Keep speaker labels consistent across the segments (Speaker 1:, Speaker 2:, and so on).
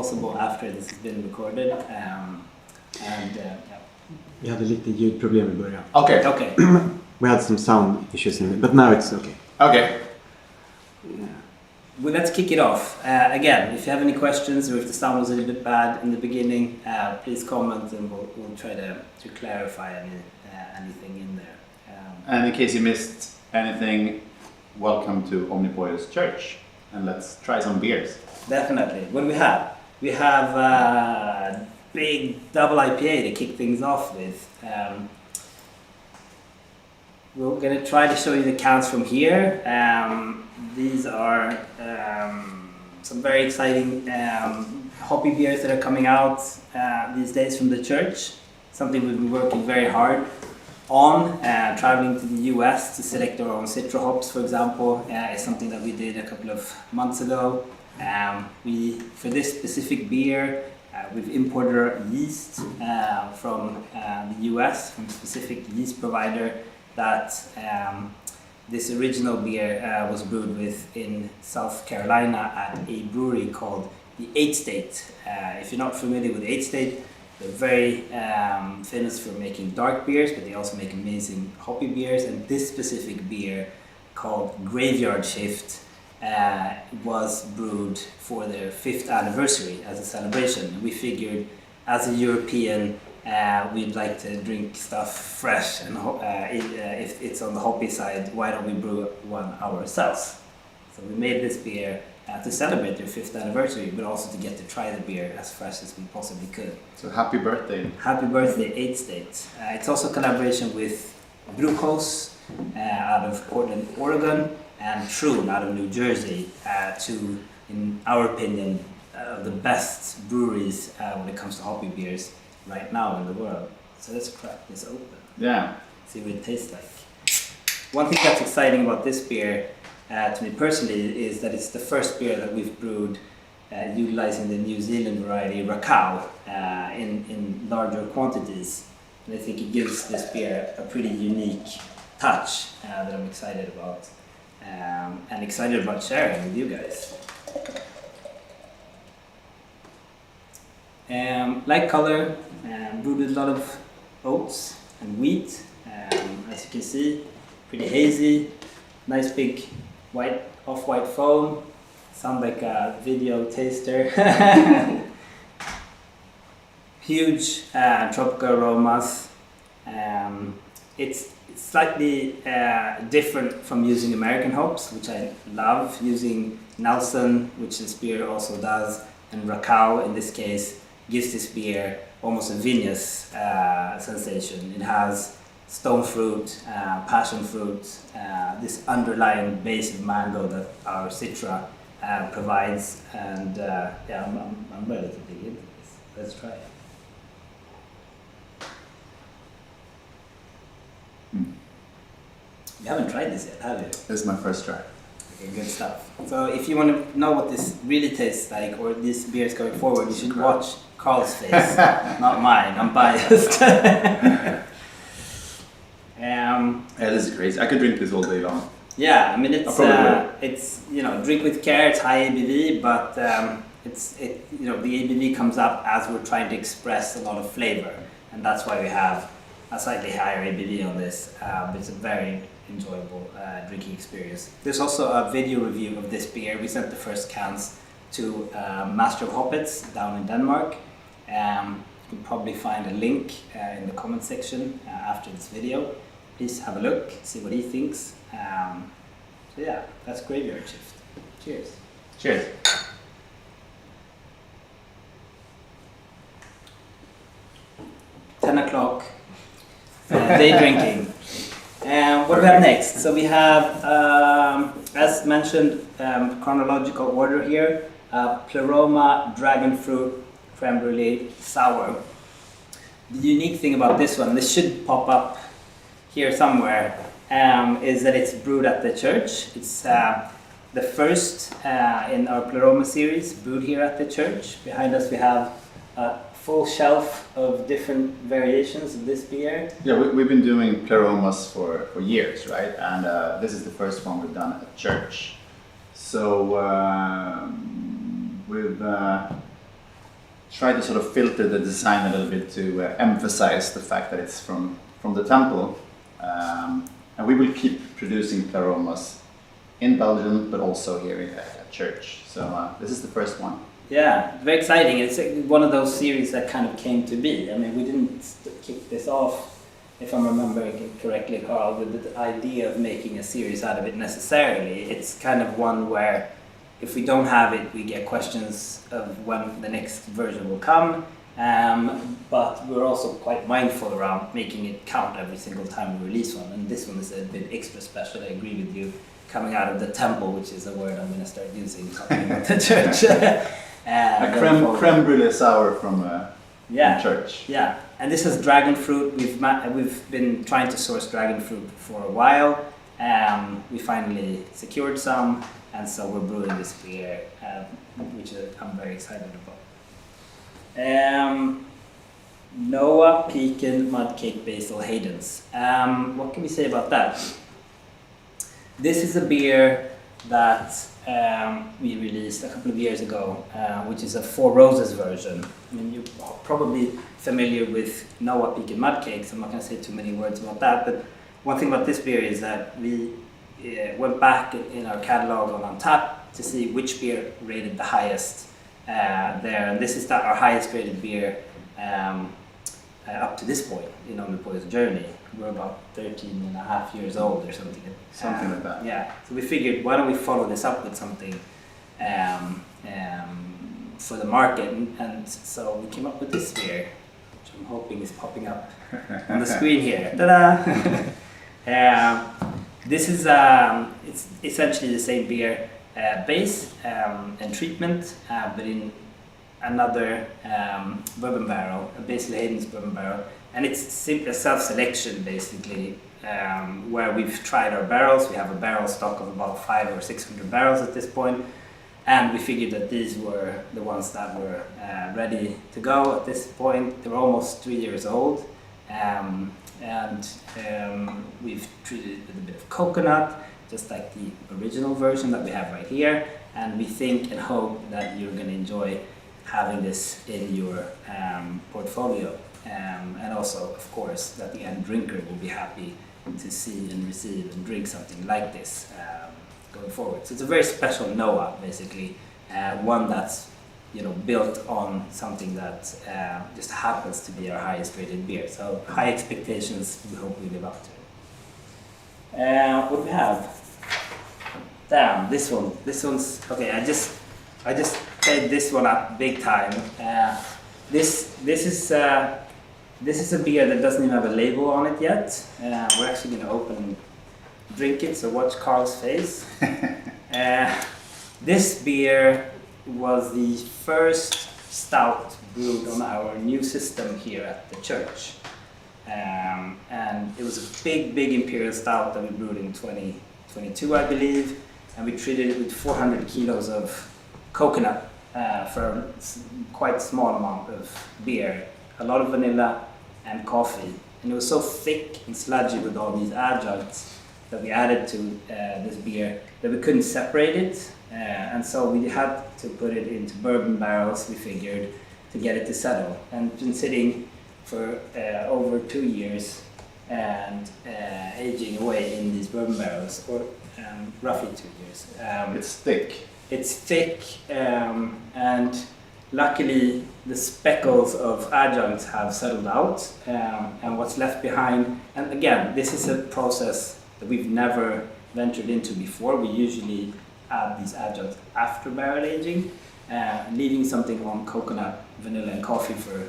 Speaker 1: possible after this has been recorded.
Speaker 2: Vi hade lite ljudproblem i början.
Speaker 1: Okay.
Speaker 2: We had some sound issues in it, but now it's okay.
Speaker 3: Okay.
Speaker 2: Yeah.
Speaker 1: Well, let's kick it off. Again, if you have any questions or if the sound was a little bit bad in the beginning, please comment and we'll try to clarify anything in there.
Speaker 3: And in case you missed anything, welcome to Omnipollo's church, and let's try some beers.
Speaker 1: Definitely. What do we have? We have big double IPA to kick things off with. We're going to try to show you the cans from here. These are some very exciting hoppy beers that are coming out these days from the church. Something we've been working very hard on. Traveling to the US to select our own citra hops, for example, is something that we did a couple of months ago. For this specific beer, we've imported our yeast from the US, from a specific yeast provider that this original beer was brewed with in South Carolina at a brewery called the 8 State. If you're not familiar with 8 State, they're very famous for making dark beers, but they also make amazing hoppy beers. And this specific beer, called Graveyard Shift, was brewed for their 5th anniversary as a celebration. And we figured, as a European, we'd like to drink stuff fresh, and if it's on the hoppy side, why don't we brew one ourselves? So we made this beer to celebrate their 5th anniversary, but also to get to try the beer as fresh as we possibly could.
Speaker 3: So happy birthday.
Speaker 1: Happy birthday, 8 States. It's also a collaboration with Brewhouse out of Portland, Oregon, and Troon out of New Jersey, two, in our opinion, the best breweries when it comes to hoppy beers right now in the world. So let's crack this open.
Speaker 3: Yeah.
Speaker 1: See what it tastes like. One thing that's exciting about this beer, to me personally, is that it's the first beer that we've brewed utilizing the New Zealand variety Rakau in larger quantities. And I think it gives this beer a pretty unique touch that I'm excited about. And excited about sharing with you guys. Light color, brewed with a lot of oats and wheat. As you can see, pretty hazy, nice big white, off-white foam. Sound like a video taster. Huge tropical aromas. It's slightly different from using American hops, which I love, using Nelson, which this beer also does, and Rakau in this case gives this beer almost a vinous sensation. It has stone fruit, passion fruit, this underlying base of mango that our citra provides, and yeah, I'm ready to dig into this. Let's try it. You haven't tried this yet, have you?
Speaker 3: This is my first try.
Speaker 1: Okay, good stuff. So if you want to know what this really tastes like, or this beer is going forward, you should watch Carl's face, not mine. I'm biased.
Speaker 3: Yeah, this is crazy. I could drink this all day long.
Speaker 1: Yeah, I mean it's drink with care. It's high ABV, but the ABV comes up as we're trying to express a lot of flavor, and that's why we have a slightly higher ABV on this. But it's a very enjoyable drinking experience. There's also a video review of this beer. We sent the first cans to Master of Hoppets down in Denmark. You can probably find a link in the comment section after this video. Please have a look, see what he thinks. So yeah, that's Graveyard Shift. Cheers.
Speaker 3: Cheers.
Speaker 1: $10 day drinking. What do we have next? So we have, as mentioned, chronological order here, Pleroma Dragon Fruit Creme Brulee Sour. The unique thing about this one, this should pop up here somewhere, is that it's brewed at the church. It's the first in our Pleroma series, brewed here at the church. Behind us we have a full shelf of different variations of this beer.
Speaker 3: Yeah, we've been doing Pleromas for years, right? And this is the first one we've done at church. So we've try to sort of filter the design a little bit to emphasize the fact that it's from the temple. And we will keep producing Claromas in Belgium, but also here at church. So this is the first one.
Speaker 1: Yeah, very exciting. It's one of those series that kind of came to be. I mean, we didn't kick this off, if I'm remembering correctly, Carl, with the idea of making a series out of it necessarily. It's kind of one where if we don't have it, we get questions of when the next version will come. But we're also quite mindful around making it count every single time we release one. And this one is a bit extra special, I agree with you, coming out of the temple, which is a word I'm going to start using talking about the church.
Speaker 3: A creme brulee sour from church.
Speaker 1: Yeah, and this is dragon fruit. We've been trying to source dragon fruit for a while. We finally secured some, and so we're brewing this beer, which I'm very excited about. Noah Pecan Mudcake Basil Hayden's. What can we say about that? This is a beer that we released a couple of years ago, which is a Four Roses version. I mean, you're probably familiar with Noah Pecan Mudcakes. I'm not going to say too many words about that, but one thing about this beer is that we went back in our catalog on Untappd to see which beer rated the highest there, and this is our highest rated beer up to this point in Omnipollo's journey. We're about 13 and a half years old or something.
Speaker 3: Something like that.
Speaker 1: Yeah, so we figured, why don't we follow this up with something for the market, and so we came up with this beer, which I'm hoping is popping up on the screen here. Ta-da! This is it's essentially the same beer base and treatment, but in another bourbon barrel, a Basil Hayden's bourbon barrel, and it's simply a self-selection basically, where we've tried our barrels. We have a barrel stock of about 500 or 600 barrels at this point, and we figured that these were the ones that were ready to go at this point. They were almost 3 years old, and we've treated it with a bit of coconut, just like the original version that we have right here, and we think and hope that you're going to enjoy having this in your portfolio, and also, of course, that the end drinker will be happy to see and receive and drink something like this going forward. So it's a very special Noah, basically, one that's built on something that just happens to be our highest rated beer. So high expectations, we hope we live up to. What do we have? Damn, this one's okay. I just played this one up big time. This is a beer that doesn't even have a label on it yet. We're actually going to open and drink it, so watch Carl's face. This beer was the first stout brewed on our new system here at the church. And it was a big imperial stout that we brewed in 2022, I believe, and we treated it with 400 kilos of coconut for a quite small amount of beer, a lot of vanilla and coffee, and it was so thick and sludgy with all these adjuncts that we added to this beer that we couldn't separate it, and so we had to put it into bourbon barrels, we figured, to get it to settle, and it's been sitting for over 2 years and aging away in these bourbon barrels, or roughly 2 years.
Speaker 3: It's thick.
Speaker 1: It's thick, and luckily the speckles of adjuncts have settled out, and what's left behind, and again, this is a process that we've never ventured into before. We usually add these adjuncts after barrel aging, leaving something on coconut, vanilla and coffee for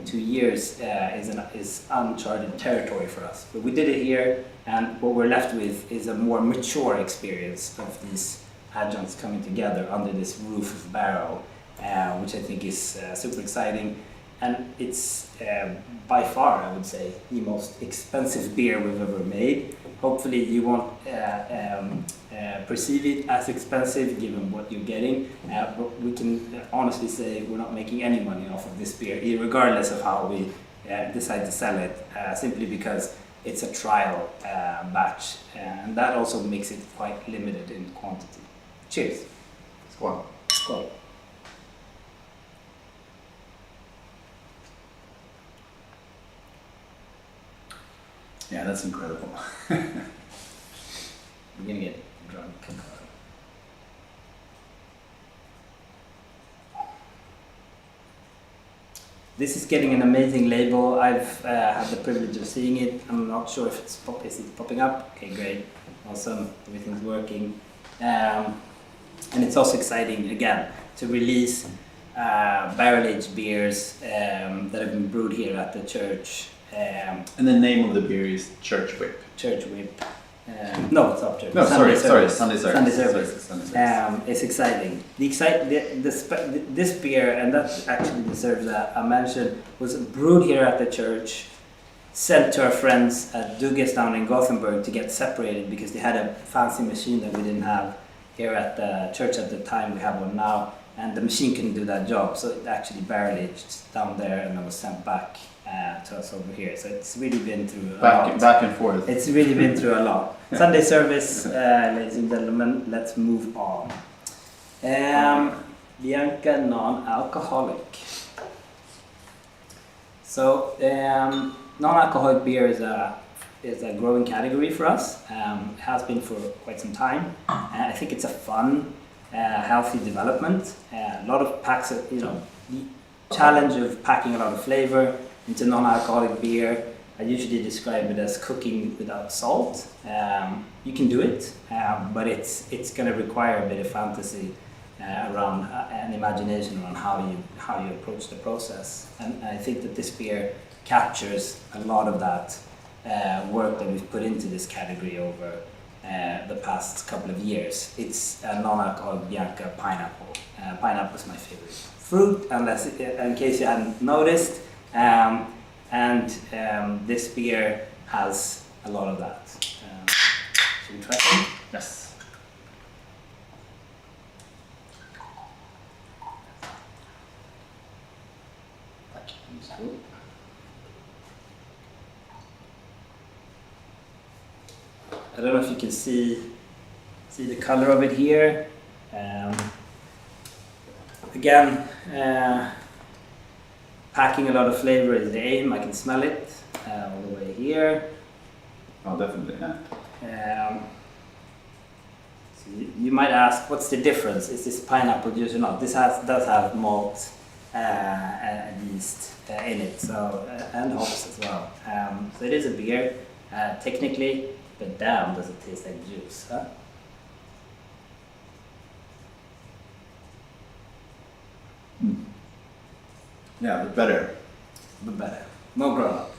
Speaker 1: 2 years is uncharted territory for us. But we did it here, and what we're left with is a more mature experience of these adjuncts coming together under this roof of barrel, which I think is super exciting. And it's by far, I would say, the most expensive beer we've ever made. Hopefully you won't perceive it as expensive given what you're getting, but we can honestly say we're not making any money off of this beer, regardless of how we decide to sell it, simply because it's a trial batch, and that also makes it quite limited in quantity. Cheers.
Speaker 3: Skål.
Speaker 1: Skål.
Speaker 3: Yeah, that's incredible.
Speaker 1: We're gonna get drunk. This is getting an amazing label. I've had the privilege of seeing it. I'm not sure if it's is it popping up. Okay, great, awesome, everything's working. And it's also exciting, again, to release barrel-aged beers that have been brewed here at the church.
Speaker 3: And the name of the beer is Church Whip.
Speaker 1: Church Whip. No, it's not church.
Speaker 3: No,
Speaker 1: Sunday
Speaker 3: sorry,
Speaker 1: service.
Speaker 3: Sunday service.
Speaker 1: Sunday service.
Speaker 3: Sunday service.
Speaker 1: It's exciting. This beer, and that actually deserves a mention, was brewed here at the church, sent to our friends at Dugges down in Gothenburg to get separated because they had a fancy machine that we didn't have here at the church at the time. We have one now, and the machine couldn't do that job, so it actually barrel aged down there and then was sent back to us over here. So it's really been through a lot.
Speaker 3: Back and forth.
Speaker 1: It's really been through a lot. Sunday service, ladies and gentlemen, let's move on. Bianca, non-alcoholic. So non-alcoholic beer is a growing category for us. It has been for quite some time. I think it's a fun, healthy development. A lot of packs, the challenge of packing a lot of flavor into non-alcoholic beer. I usually describe it as cooking without salt. You can do it, but it's going to require a bit of fantasy around and imagination around how you approach the process. And I think that this beer captures a lot of that work that we've put into this category over the past couple of years. It's a non-alcoholic Bianca pineapple. Pineapple is my favorite fruit, in case you hadn't noticed. This beer has a lot of that. Should we try some?
Speaker 3: Yes.
Speaker 1: I don't know if you can see the color of it here. Again, packing a lot of flavor is the aim. I can smell it all the way here.
Speaker 3: Oh, definitely, yeah.
Speaker 1: So you might ask, what's the difference? Is this pineapple juice or not? This does have malt and yeast in it, so and hops as well. So it is a beer, technically, but damn, does it taste like juice, huh?
Speaker 3: Yeah, but better.
Speaker 1: But better. More grown up.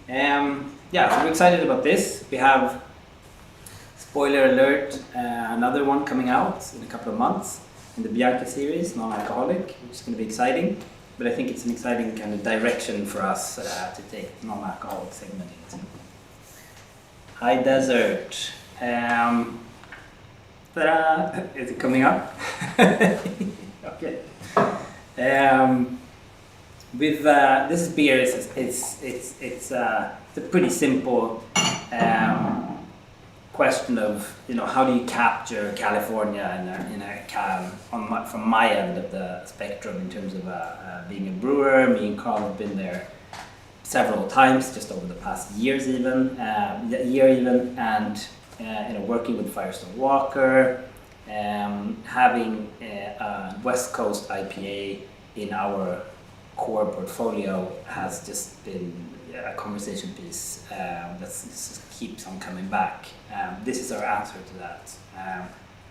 Speaker 1: So we're excited about this. We have, spoiler alert, another one coming out in a couple of months in the Bianca series, non-alcoholic, which is going to be exciting. But I think it's an exciting kind of direction for us to take non-alcoholic segment into. High Desert. Ta-da! Is it coming up? Okay. This beer it's a pretty simple question of how do you capture California in a can from my end of the spectrum in terms of being a brewer. Me and Carl have been there several times just over the past year even, and working with Firestone Walker, having a West Coast IPA in our core portfolio has just been a conversation piece that keeps on coming back. This is our answer to that.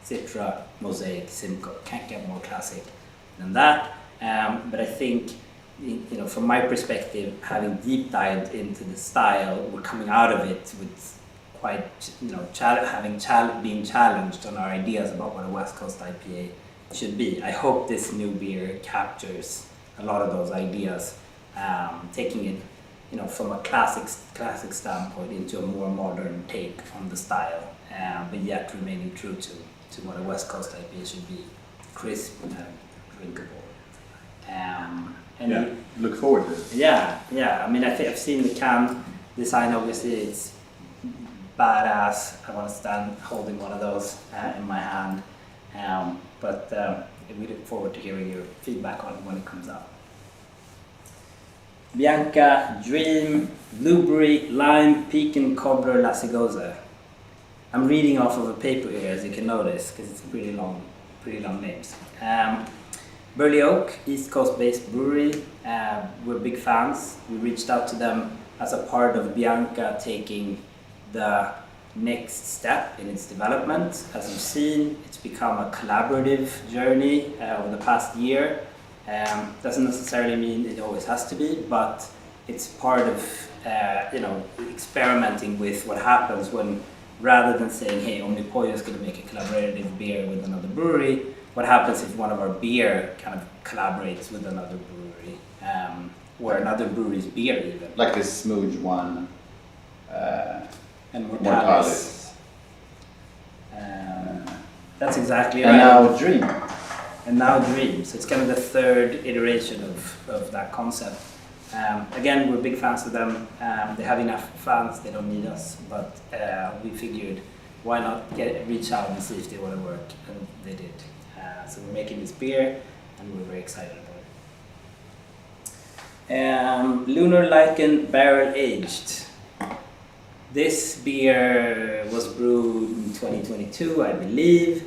Speaker 1: Citra, Mosaic, Simcoe, can't get more classic than that. But I think, from my perspective, having deep dived into the style, we're coming out of it with quite, being challenged on our ideas about what a West Coast IPA should be. I hope this new beer captures a lot of those ideas, taking it, from a classic standpoint into a more modern take on the style, but yet remaining true to what a West Coast IPA should be, crisp and drinkable.
Speaker 3: Look forward to it.
Speaker 1: Yeah. I mean, I think I've seen the can design. Obviously, it's badass. I want to stand holding one of those in my hand. But we look forward to hearing your feedback on it when it comes out. Bianca, Dream, Blueberry, Lime, Pecan, Cobbler, Lasigosa. I'm reading off of a paper here, as you can notice, because it's pretty long names. Burley Oak, East Coast-based brewery. We're big fans. We reached out to them as a part of Bianca taking the next step in its development. As you've seen, it's become a collaborative journey over the past year. Doesn't necessarily mean it always has to be, but it's part of experimenting with what happens when, rather than saying, hey, Omnipollo is going to make a collaborative beer with another brewery, what happens if one of our beer kind of collaborates with another brewery, or another brewery's beer even.
Speaker 3: Like this Smooge one.
Speaker 1: And
Speaker 3: Mortalis.
Speaker 1: That's exactly
Speaker 3: and
Speaker 1: right.
Speaker 3: now Dream.
Speaker 1: And now Dream. So it's kind of the third iteration of that concept. Again, we're big fans of them. They have enough fans, they don't need us, but we figured why not reach out and see if they want to work, and they did. So we're making this beer, and we're very excited about it. Lunar Lichen Barrel Aged. This beer was brewed in 2022, I believe,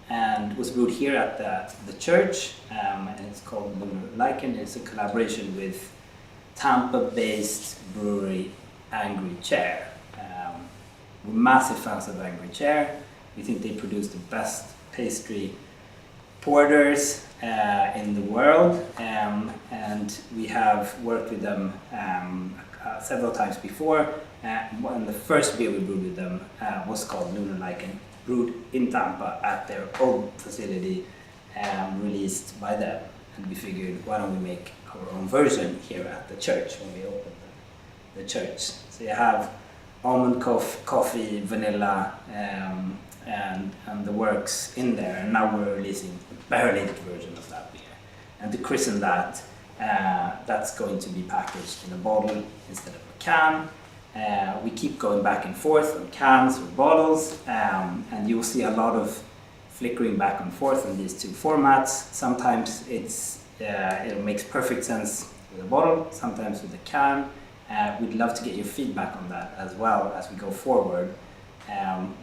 Speaker 1: and was brewed here at the church, and it's called Lunar Lichen. It's a collaboration with Tampa-based brewery Angry Chair. We're massive fans of Angry Chair. We think they produce the best pastry porters in the world, and we have worked with them several times before. And the first beer we brewed with them was called Lunar Lichen, brewed in Tampa at their old facility, released by them. And we figured, why don't we make our own version here at the church when we opened the church. So you have almond coffee, vanilla, and the works in there. And now we're releasing a barrel-aged version of that beer. And to christen that, that's going to be packaged in a bottle instead of a can. We keep going back and forth on cans or bottles, and you will see a lot of flickering back and forth on these two formats. Sometimes it makes perfect sense with a bottle, sometimes with a can. We'd love to get your feedback on that as well as we go forward.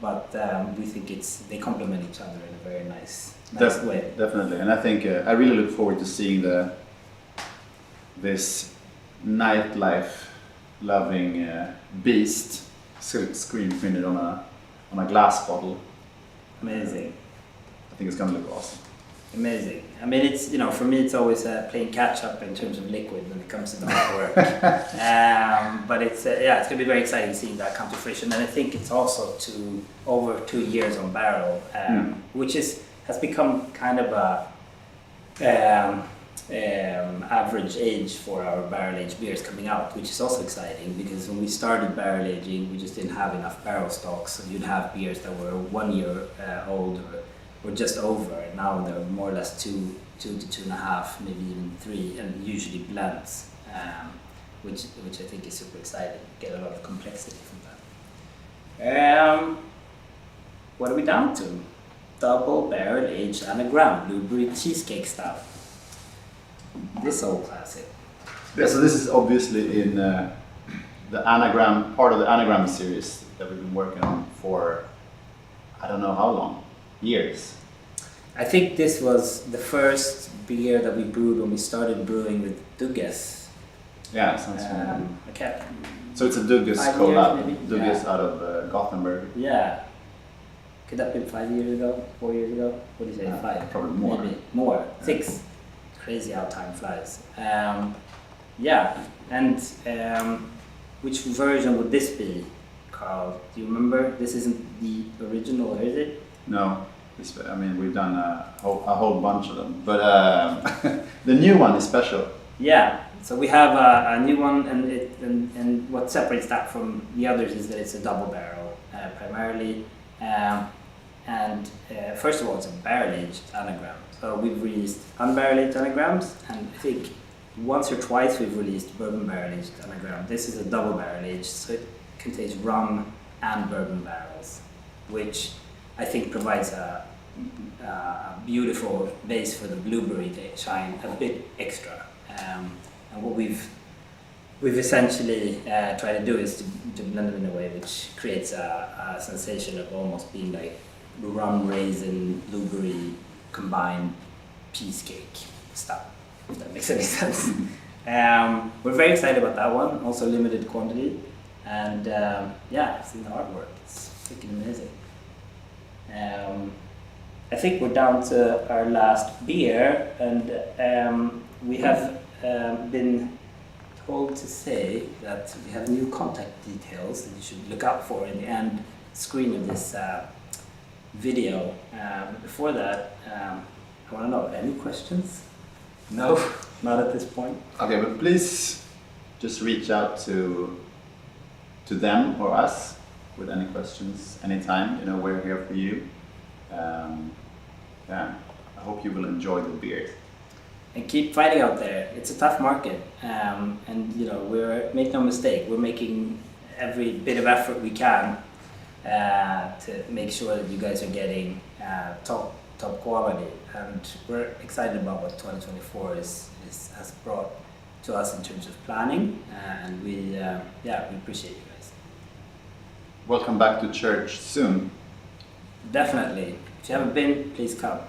Speaker 1: But we think they complement each other in a very nice way.
Speaker 3: Definitely, and I think I really look forward to seeing this nightlife loving beast screen printed on a glass bottle.
Speaker 1: Amazing.
Speaker 3: I think it's gonna look awesome.
Speaker 1: Amazing. I mean, it's, for me, it's always playing catch up in terms of liquid when it comes to the artwork. But it's gonna be very exciting seeing that come to fruition. And I think it's also over 2 years on barrel, which has become kind of a average age for our barrel aged beers coming out, which is also exciting because when we started barrel aging, we just didn't have enough barrel stocks. So you'd have beers that were 1 year old or just over, and now they're more or less 2 to 2.5, maybe even 3, and usually blends, which I think is super exciting. Get a lot of complexity from that. What are we down to? Double barrel aged anagram blueberry cheesecake stout. This old classic.
Speaker 3: Yeah, so this is obviously in the anagram, part of the anagram series that we've been working on for I don't know how long. Years.
Speaker 1: I think this was the first beer that we brewed when we started brewing with Dugges.
Speaker 3: Yeah, sounds familiar.
Speaker 1: Okay.
Speaker 3: So it's a Dugges
Speaker 1: 5
Speaker 3: collab.
Speaker 1: years maybe?
Speaker 3: Dugges
Speaker 1: Yeah.
Speaker 3: out of Gothenburg.
Speaker 1: Yeah. Could that have been 5 years ago? 4 years ago? What do you say? 5?
Speaker 3: Probably more.
Speaker 1: Maybe more. 6. Crazy how time flies. Yeah. And which version would this be, Carl? Do you remember? This isn't the original, or is it?
Speaker 3: No, I mean we've done a whole bunch of them, but the new one is special.
Speaker 1: Yeah, so we have a new one, and what separates that from the others is that it's a double barrel primarily, and first of all it's a barrel aged anagram. So we've released unbarrel aged anagrams, and I think once or twice we've released bourbon barrel aged anagram. This is a double barrel aged, so it contains rum and bourbon barrels, which I think provides a beautiful base for the blueberry to shine a bit extra. And what we've essentially tried to do is to blend them in a way which creates a sensation of almost being like rum, raisin, blueberry combined cheesecake stuff, if that makes any sense. We're very excited about that one, also limited quantity, and yeah, I've seen the artwork, it's freaking amazing. I think we're down to our last beer, and we have been told to say that we have new contact details that you should look out for in the end screen of this video. Before that, I want to know, any questions? No, not at this point.
Speaker 3: Okay, but please just reach out to them or us with any questions anytime. You know, we're here for you. Yeah, I hope you will enjoy the beer.
Speaker 1: And keep fighting out there. It's a tough market, and you know, make no mistake, we're making every bit of effort we can to make sure that you guys are getting top quality, and we're excited about what 2024 has brought to us in terms of planning, and we appreciate you guys.
Speaker 3: Welcome back to church soon.
Speaker 1: Definitely. If you haven't been, please come.